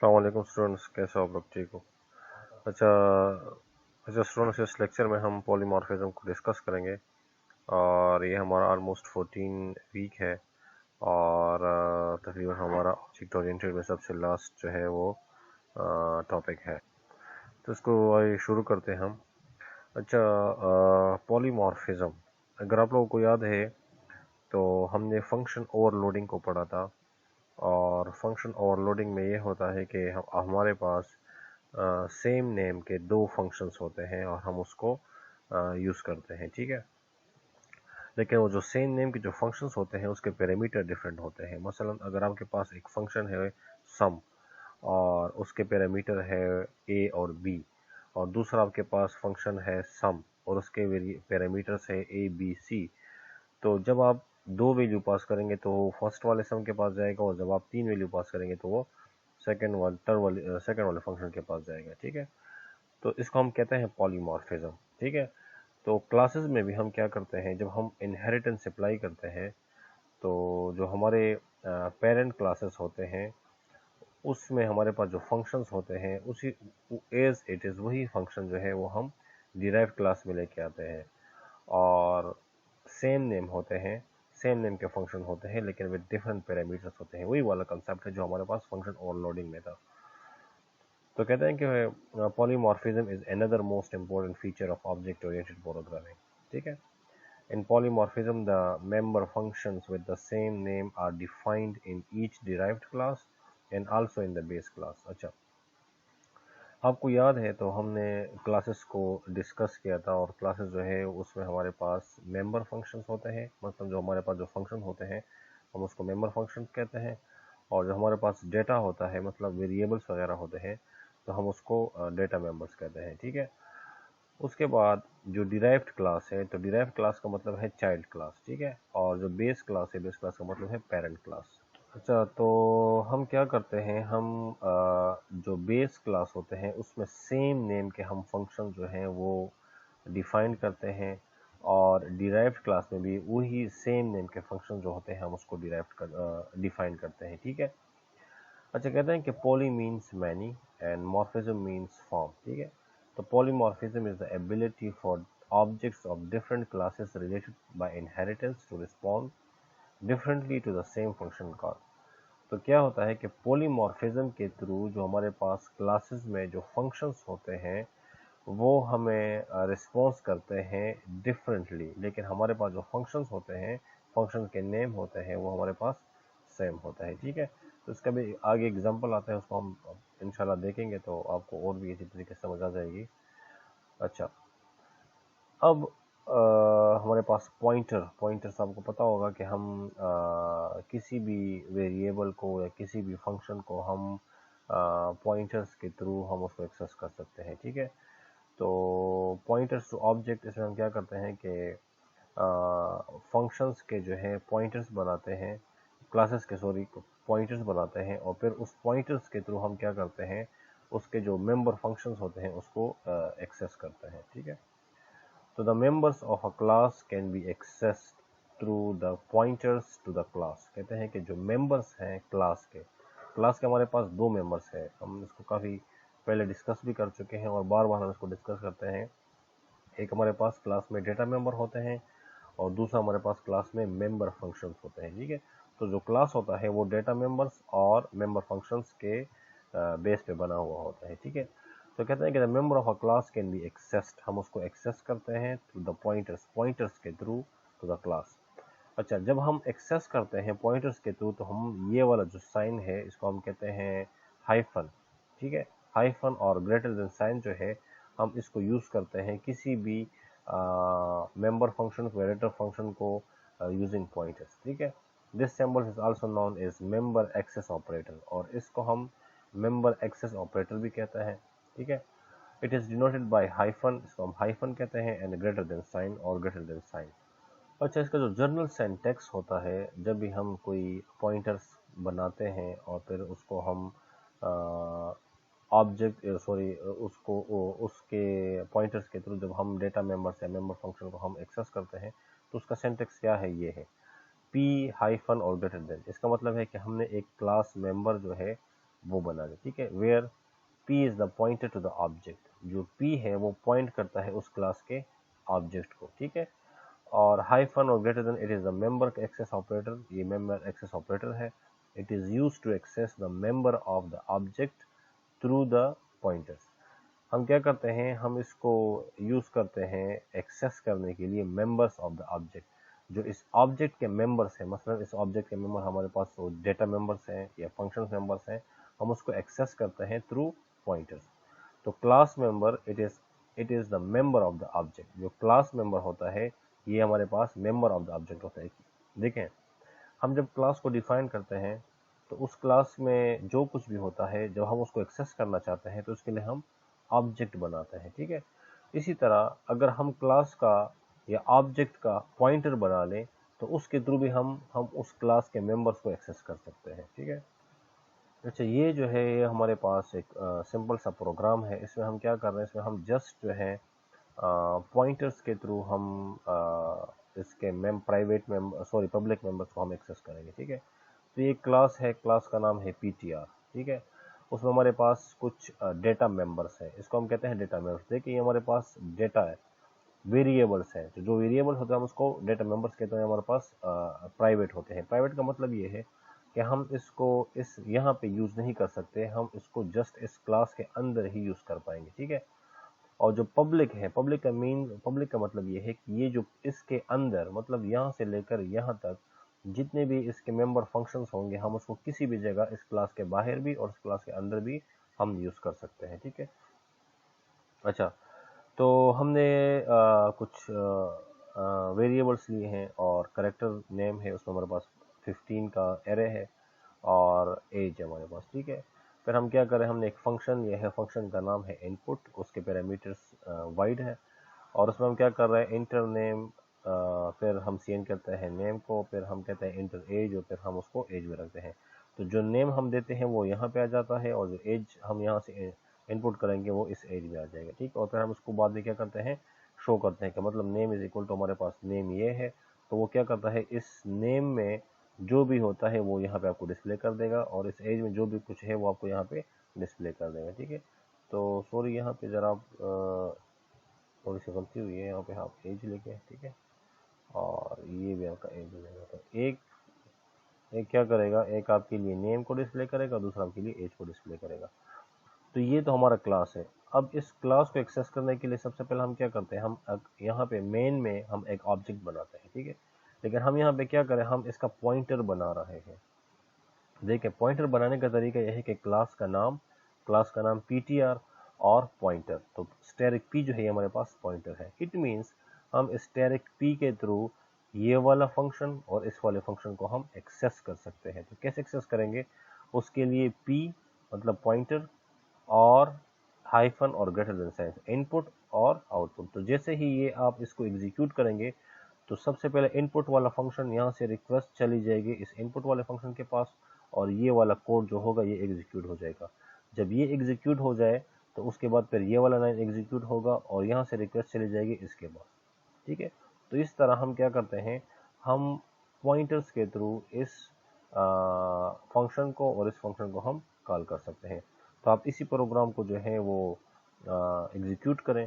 अस्सलाम वालेकुम स्टूडेंट्स, कैसे हो आप लोग? ठीक हो? अच्छा अच्छा स्टूडेंट्स, इस लेक्चर में हम पॉलीमॉर्फिज्म को डिस्कस करेंगे और ये हमारा ऑलमोस्ट 14 वीक है और तकरीबन हमारा ऑब्जेक्ट ओरिएंटेड में सबसे लास्ट जो है वो टॉपिक है। तो इसको आइए शुरू करते हैं हम। अच्छा, पॉलीमॉर्फिज्म, अगर आप लोगों को याद है तो हमने फंक्शन ओवरलोडिंग को पढ़ा था। और फंक्शन ओवरलोडिंग में ये होता है कि हमारे पास सेम नेम के दो फंक्शंस होते हैं और हम उसको यूज़ करते हैं, ठीक है। लेकिन वो जो सेम नेम के जो फंक्शंस होते हैं उसके पैरामीटर डिफरेंट होते हैं। मसलन अगर आपके पास एक फंक्शन है सम और उसके पैरामीटर है ए और बी, और दूसरा आपके पास फंक्शन है सम और उसके पैरामीटर्स है ए बी सी, तो जब आप दो वैल्यू पास करेंगे तो वो फर्स्ट वाले सम के पास जाएगा, और जब आप तीन वैल्यू पास करेंगे तो वो सेकंड वाले फंक्शन के पास जाएगा, ठीक है। तो इसको हम कहते हैं पॉलीमॉर्फिज्म, ठीक है। तो क्लासेस में भी हम क्या करते हैं, जब हम इनहेरिटेंस अप्लाई करते हैं तो जो हमारे पेरेंट क्लासेस होते हैं उसमें हमारे पास जो फंक्शंस होते हैं उसी एज इट इज़ वही फंक्शन जो है वो हम डिराइव्ड क्लास में लेके आते हैं। और सेम नेम होते हैं, सेम नेम के फंक्शन होते हैं लेकिन विद डिफरेंट पैरामीटर्स होते हैं। वही वाला कंसेप्ट है जो हमारे पास फंक्शन ओवरलोडिंग में था। तो कहते हैं कि polymorphism is another most important feature of object oriented programming, ठीक है। In polymorphism the member functions with the same name are defined in each derived class and also in the base class. अच्छा, आपको याद है तो हमने classes को discuss किया था, और क्लासेस जो है उसमें हमारे पास मेंबर फंक्शंस होते हैं। मतलब जो हमारे पास जो फंक्शन होते हैं हम उसको मेंबर फंक्शन कहते हैं, और जो हमारे पास डेटा होता है मतलब वेरिएबल्स वगैरह होते हैं तो हम उसको डेटा मेंबर्स कहते हैं, ठीक है। उसके बाद जो डिराइव्ड क्लास है, तो डिराइव्ड क्लास का मतलब है चाइल्ड क्लास, ठीक है। और जो बेस क्लास है, बेस क्लास का मतलब है पेरेंट क्लास। अच्छा, तो हम क्या करते हैं, हम जो बेस क्लास होते हैं उसमें सेम नेम के हम फंक्शन जो हैं वो डिफाइन करते हैं, और डिराइव्ड क्लास में भी वही सेम नेम के फंक्शन जो होते हैं हम उसको डिफाइन करते हैं, ठीक है। अच्छा, कहते हैं कि poly means many and morphism means form, ठीक है। तो polymorphism is the ability for objects of different classes related by inheritance to respond differently to the same function call. तो क्या होता है कि पॉलीमॉर्फिज्म के थ्रू जो हमारे पास क्लासेस में जो फंक्शंस होते हैं वो हमें रिस्पॉन्स करते हैं डिफरेंटली, लेकिन हमारे पास जो फंक्शंस होते हैं, फंक्शन के नेम होते हैं, वो हमारे पास सेम होता है, ठीक है। तो इसका भी आगे एग्जांपल आता है, उसको हम इंशाल्लाह देखेंगे तो आपको और भी इसी तरीके से समझ आ जाएगी। अच्छा, अब हमारे पास पॉइंटर्स आपको पता होगा कि हम किसी भी वेरिएबल को या किसी भी फंक्शन को हम पॉइंटर्स के थ्रू हम उसको एक्सेस कर सकते हैं, ठीक है। तो पॉइंटर्स टू ऑब्जेक्ट, इसमें हम क्या करते हैं कि फंक्शंस के जो है पॉइंटर्स बनाते हैं, क्लासेस के सॉरी पॉइंटर्स बनाते हैं, और फिर उस पॉइंटर्स के थ्रू हम क्या करते हैं, उसके जो मेंबर फंक्शंस होते हैं उसको एक्सेस करते हैं, ठीक है। तो the members of a class can be accessed through the pointers to the class। कहते हैं कि जो members हैं क्लास के हमारे पास दो members हैं। हम इसको काफ़ी पहले डिस्कस भी कर चुके हैं और बार बार हम इसको डिस्कस करते हैं। एक हमारे पास क्लास में डेटा मेंबर होते हैं और दूसरा हमारे पास क्लास में मेंबर फंक्शंस होते हैं, ठीक है। तो जो क्लास होता है वो डेटा मेंबर्स और मेंबर फंक्शंस के बेस पे बना हुआ होता है, ठीक है। तो कहते हैं कि the member of a class can be accessed, हम उसको एक्सेस करते हैं थ्रू द पॉइंटर्स के थ्रू टू द क्लास। अच्छा, जब हम एक्सेस करते हैं पॉइंटर्स के थ्रू तो हम ये वाला जो साइन है इसको हम कहते हैं हाइफन, ठीक है। हाइफन और ग्रेटर देन साइन जो है हम इसको यूज़ करते हैं किसी भी मेंबर फंक्शन वेरिएटर फंक्शन को यूजिंग पॉइंटर्स, ठीक है। This symbol is also known as member access operator, और इसको हम मेंबर एक्सेस ऑपरेटर भी कहते हैं, ठीक है। It is denoted by hyphen, इसको हम हाइफन कहते हैं, एंड ग्रेटर देन साइन और ग्रेटर देन साइन। अच्छा, इसका जो जर्नल सिंटैक्स होता है, जब भी हम कोई पॉइंटर्स बनाते हैं और फिर उसको हम ऑब्जेक्ट सॉरी उसको उसके पॉइंटर्स के थ्रू जब हम डेटा मेंबर्स या मेंबर फंक्शन को हम एक्सेस करते हैं तो उसका सिंटैक्स क्या है, ये है पी हाइफन और ग्रेटर देन। इसका मतलब है कि हमने एक क्लास मेंबर जो है वो बना दें, ठीक है। Where P is the pointer to the object, जो P है वो पॉइंट करता है उस क्लास के ऑब्जेक्ट को, ठीक है। और हाइफन और greater than, it is the member access operator, ये मेंबर एक्सेस ऑपरेटर है। It is used to access the member of the object through the pointers. हम क्या करते हैं, हम इसको यूज करते हैं एक्सेस करने के लिए मेंबर्स ऑफ द ऑब्जेक्ट, जो इस ऑब्जेक्ट के मेंबर्स हैं। मतलब इस ऑब्जेक्ट के मेंबर हमारे पास वो डेटा मेंबर्स हैं या फंक्शन मेंबर्स हैं, हम उसको एक्सेस करते हैं थ्रू पॉइंटर्स। तो class member it is the member of the object, जो क्लास मेंबर होता है ये हमारे पास मेंबर ऑफ द ऑब्जेक्ट होता है। देखें, हम जब क्लास को डिफाइन करते हैं तो उस क्लास में जो कुछ भी होता है, जब हम उसको एक्सेस करना चाहते हैं तो उसके लिए हम ऑब्जेक्ट बनाते हैं, ठीक है। इसी तरह अगर हम क्लास का या ऑब्जेक्ट का पॉइंटर बना लें तो उसके थ्रू भी हम उस क्लास के मेंबर्स को एक्सेस कर सकते हैं, ठीक है। अच्छा, ये जो है ये हमारे पास एक सिंपल सा प्रोग्राम है। इसमें हम क्या कर रहे हैं, इसमें हम जस्ट जो है पॉइंटर्स के थ्रू हम इसके private member sorry public members को हम एक्सेस करेंगे, ठीक है। तो ये क्लास है, क्लास का नाम है PTR, ठीक है। उसमें हमारे पास कुछ डेटा मेंबर्स है, इसको हम कहते हैं डेटा मेंबर्स। देखिए ये हमारे पास डेटा है, वेरिएबल्स हैं, तो जो वेरिएबल्स होते हैं हम उसको डेटा मेंबर्स कहते हैं, हमारे पास प्राइवेट होते हैं। प्राइवेट का मतलब ये है कि हम इसको इस यहाँ पे यूज़ नहीं कर सकते, हम इसको जस्ट इस क्लास के अंदर ही यूज़ कर पाएंगे, ठीक है। और जो पब्लिक है, पब्लिक का मतलब ये है कि ये जो इसके अंदर मतलब यहाँ से लेकर यहाँ तक जितने भी इसके मेंबर फंक्शंस होंगे, हम उसको किसी भी जगह इस क्लास के बाहर भी और इस क्लास के अंदर भी हम यूज़ कर सकते हैं, ठीक है। अच्छा, तो हमने कुछ वेरिएबल्स लिए हैं और करेक्टर नेम है, उसमें हमारे पास 15 का एरे है और एज है हमारे पास, ठीक है। फिर हम क्या करें, हमने एक फंक्शन लिया है, फंक्शन का नाम है इनपुट, उसके पैरामीटर्स वाइड है और उसमें हम क्या कर रहे हैं, इंटर नेम, फिर हम CN करते हैं नेम को, फिर हम कहते हैं इंटर एज और फिर हम उसको एज में रखते हैं। तो जो नेम हम देते हैं वो यहाँ पे आ जाता है और जो एज हम यहाँ से इनपुट करेंगे वो इस एज में आ जाएगा, ठीक। और फिर हम उसको बाद में क्या करते हैं, शो करते हैं कि मतलब नेम इज इक्वल टू हमारे पास नेम ये है, तो वो क्या करता है, इस नेम में जो भी होता है वो यहाँ पे आपको डिस्प्ले कर देगा और इस एज में जो भी कुछ है वो आपको यहाँ पे डिस्प्ले कर देगा, ठीक है। तो सॉरी यहाँ पे ज़रा थोड़ी सी गलती हुई है, यहाँ पे आप एज लेके, ठीक है, और ये भी आपका एज हो जाएगा। तो एक एक क्या करेगा, एक आपके लिए नेम को डिस्प्ले करेगा, दूसरा आपके लिए एज को डिस्प्ले करेगा। तो ये तो हमारा क्लास है। अब इस क्लास को एक्सेस करने के लिए सबसे पहले हम क्या करते हैं, हम यहाँ पे मेन में हम एक ऑब्जेक्ट बनाते हैं, ठीक है। लेकिन हम यहाँ पे क्या करें, हम इसका पॉइंटर बना रहे हैं। देखिए पॉइंटर बनाने का तरीका यह है कि क्लास का नाम PTR और पॉइंटर, तो स्टैटिक P जो है हमारे पास पॉइंटर है। इट मीन्स हम स्टैटिक P के थ्रू ये वाला फंक्शन और इस वाले फंक्शन को हम एक्सेस कर सकते हैं। तो कैसे एक्सेस करेंगे, उसके लिए P मतलब पॉइंटर और हाइफन और ग्रेटर देन साइन, इनपुट और आउटपुट। तो जैसे ही ये आप इसको एग्जीक्यूट करेंगे तो सबसे पहले इनपुट वाला फंक्शन यहाँ से रिक्वेस्ट चली जाएगी इस इनपुट वाले फंक्शन के पास और ये वाला कोड जो होगा ये एग्जीक्यूट हो जाएगा। जब ये एग्जीक्यूट हो जाए तो उसके बाद फिर ये वाला लाइन एग्जीक्यूट होगा और यहाँ से रिक्वेस्ट चली जाएगी इसके पास, ठीक है। तो इस तरह हम क्या करते हैं, हम पॉइंटर्स के थ्रू इस फंक्शन को और इस फंक्शन को हम कॉल कर सकते हैं। तो आप इसी प्रोग्राम को जो है वो एग्जीक्यूट करें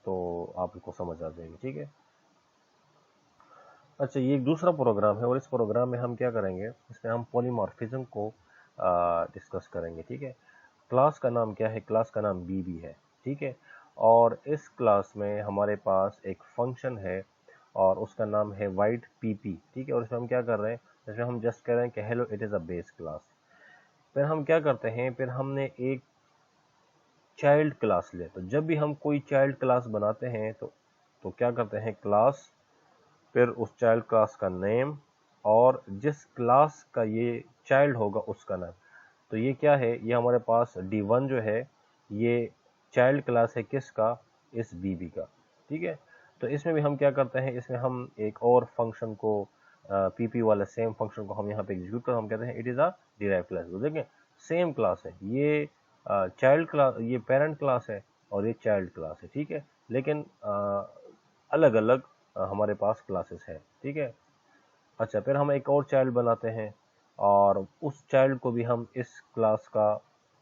तो आपको समझ आ जाएगी, ठीक है। अच्छा, ये एक दूसरा प्रोग्राम है और इस प्रोग्राम में हम क्या करेंगे, इसमें हम पॉलीमॉर्फिज्म को डिस्कस करेंगे, ठीक है। क्लास का नाम क्या है, क्लास का नाम BB है, ठीक है। और इस क्लास में हमारे पास एक फंक्शन है और उसका नाम है वाइड PP, ठीक है। और इसमें हम क्या कर रहे हैं, इसमें हम जस्ट कह रहे हैं कि hello it is a base class. फिर हम क्या करते हैं, फिर हमने एक चाइल्ड क्लास लिया। तो जब भी हम कोई चाइल्ड क्लास बनाते हैं तो क्या करते हैं, क्लास, फिर उस चाइल्ड क्लास का नेम और जिस क्लास का ये चाइल्ड होगा उसका नाम। तो ये क्या है, ये हमारे पास D1 जो है ये चाइल्ड क्लास है किसका, इस BB का, ठीक है। तो इसमें भी हम क्या करते हैं, इसमें हम एक और फंक्शन को PP वाला सेम फंक्शन को हम यहाँ पे एग्जीक्यूट कर, हम कहते हैं it is a derive class. तो देखें सेम क्लास है, ये चाइल्ड क्लास, ये पेरेंट क्लास है और ये चाइल्ड क्लास है, ठीक है। लेकिन अलग अलग हमारे पास क्लासेस है, ठीक है। अच्छा, फिर हम एक और चाइल्ड बनाते हैं और उस चाइल्ड को भी हम इस क्लास का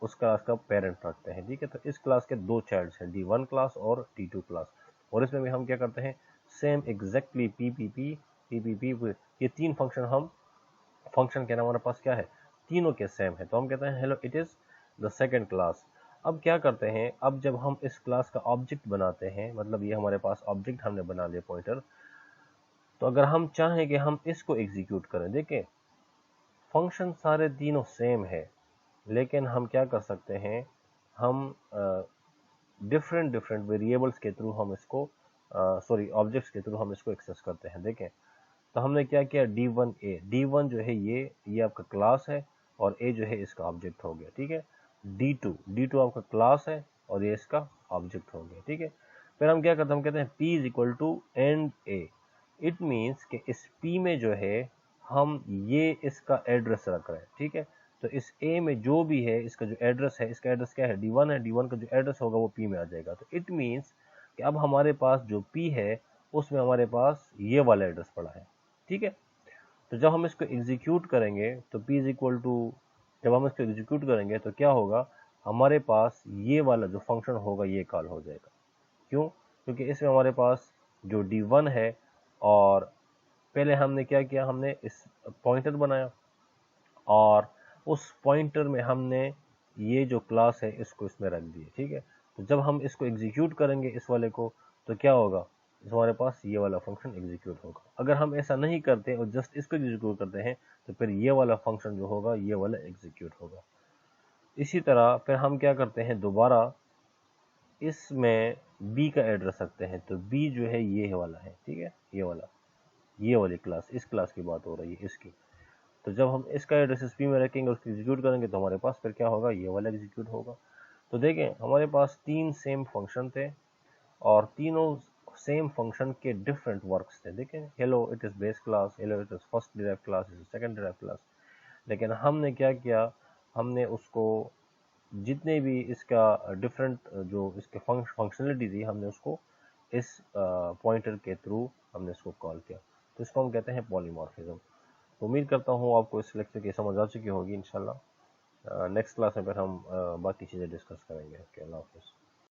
उस क्लास का पेरेंट रखते हैं, ठीक है। तो इस क्लास के दो चाइल्ड्स हैं, D1 क्लास और D2 क्लास, और इसमें भी हम क्या करते हैं, सेम एग्जैक्टली PPP ये तीन फंक्शन के नाम हमारे पास क्या है, तीनों के सेम है, तो हम कहते हैं hello it is the second class. अब क्या करते हैं, अब जब हम इस क्लास का ऑब्जेक्ट बनाते हैं, मतलब ये हमारे पास ऑब्जेक्ट हमने बना लिया पॉइंटर, तो अगर हम चाहें कि हम इसको एग्जीक्यूट करें, देखें फंक्शन सारे तीनों सेम है, लेकिन हम क्या कर सकते हैं, हम डिफरेंट डिफरेंट वेरिएबल्स के थ्रू हम इसको ऑब्जेक्ट्स के थ्रू हम इसको एक्सेस करते हैं। देखें तो हमने क्या किया, D1 जो है ये आपका क्लास है और A जो है इसका ऑब्जेक्ट हो गया, ठीक है। D2 आपका क्लास है और ये इसका ऑब्जेक्ट हो गया, ठीक है। फिर हम क्या करते हैं, हम कहते हैं P is equal to and A। It means कि इस P में जो है हम ये इसका एड्रेस रख रहे हैं, ठीक है। तो इस A में जो भी है इसका जो एड्रेस है, इसका एड्रेस क्या है, D1 है, D1 का जो एड्रेस होगा वो P में आ जाएगा। तो इट मीन्स कि अब हमारे पास जो P है उसमें हमारे पास ये वाला एड्रेस पड़ा है, ठीक है। तो जब हम इसको एग्जीक्यूट करेंगे तो P इज इक्वल टू, जब हम इसको एग्जीक्यूट करेंगे तो क्या होगा, हमारे पास ये वाला जो फंक्शन होगा ये कॉल हो जाएगा। क्यों, क्योंकि इसमें हमारे पास जो D1 है, और पहले हमने क्या किया, हमने इस पॉइंटर बनाया और उस पॉइंटर में हमने ये जो क्लास है इसको इसमें रख दिया, ठीक है। तो जब हम इसको एग्जीक्यूट करेंगे इस वाले को, तो क्या होगा, हमारे पास ये वाला फंक्शन एग्जीक्यूट होगा। अगर हम ऐसा नहीं करते और जस्ट इसको एग्जीक्यूट करते हैं तो फिर ये वाला फंक्शन जो होगा ये वाला एग्जीक्यूट होगा। इसी तरह फिर हम क्या करते हैं, दोबारा इसमें B का एड्रेस रखते हैं, तो B जो है ये वाला है, ठीक है, ये वाली क्लास, इस क्लास की बात हो रही है इसकी। तो जब हम इसका एड्रेस SP में रखेंगे, उसको एग्जीक्यूट करेंगे तो हमारे पास फिर क्या होगा, ये वाला एग्जीक्यूट होगा। तो देखें हमारे पास तीन सेम फंक्शन थे और तीनों सेम फंक्शन के डिफरेंट वर्क्स थे। देखें hello it is base class, hello it is first derive class, is second derive class, लेकिन हमने क्या किया, हमने उसको जितने भी इसका डिफरेंट जो इसके फंक्शनलिटी थी हमने उसको इस पॉइंटर के थ्रू हमने इसको कॉल किया। तो इसको हम कहते हैं पॉलीमॉर्फिज्म। तो उम्मीद करता हूँ आपको इस लेक्चर की समझ आ चुकी होगी इंशाल्लाह। नेक्स्ट क्लास में फिर हम बाकी चीज़ें डिस्कस करेंगे। ओके, अल्लाह हाफिज़।